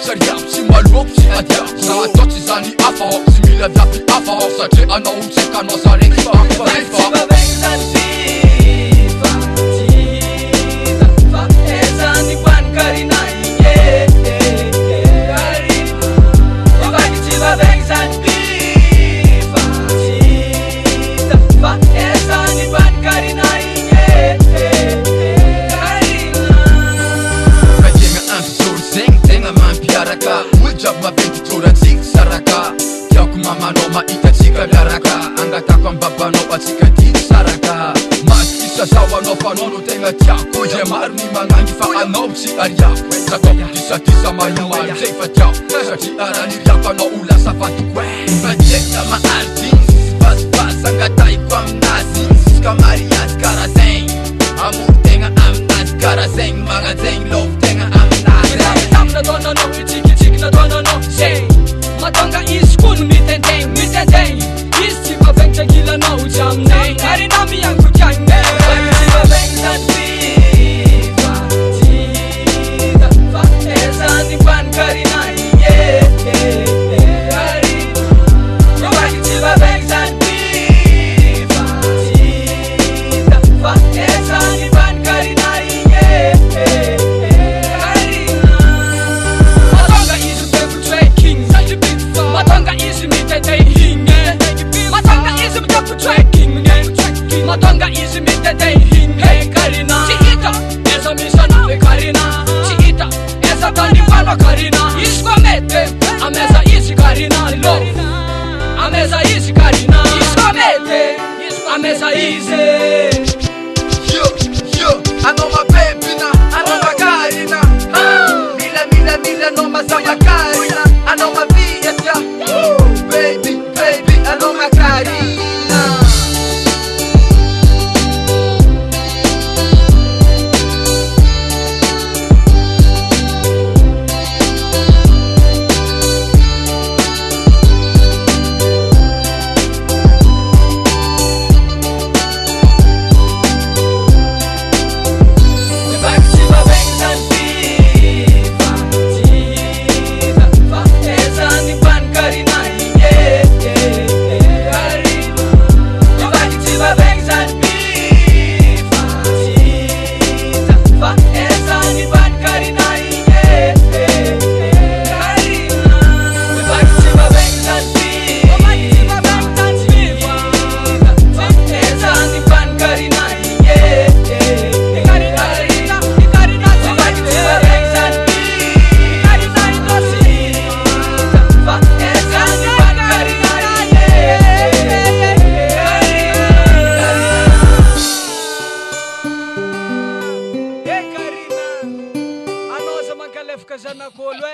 sariako tsy maloko tsy adiako za atao tsy zany hafa ao tsy mila viavy hafa ao satria anao tsaiky anao za reky fa mamanao mahitatsika miaraka angatako amin'ny babanao atsika tia saraka masisa zao anao fanao no tegna tiako zay maro ny magnangy fa anao tsy ariako zakao disatisa mahimano zay fa tiao satria araniriako anao ho lasa fatoko fateka maharigny basibasy angataiko aminazy ziska mariazy karaha zegny amory tegna aminazy karaha zegny magnazegny love tegna aminazy nataonanao itsikitsiky nataonanao zay matonga izy kony mitendegny izy tsy mavegny trangilanao tsy aminay ary na miango tiagny tsy mavegny zany fifa tida fa ezany mpankarina tsy mavegny zany fifa tida fa ezany mpankarina matonga izy teko tracking matonga izy mitendegny matonga izy mitendegny hiny karina tsy hita eza misana e karina tsy hita eza tanimana karina izy koa mety ameza izy karina lo ameza izy karina izy koa mety ameza izy yo anao mabebina anao makarina mila anao mazama karina anao maviatya baby anao makarina Zanakolo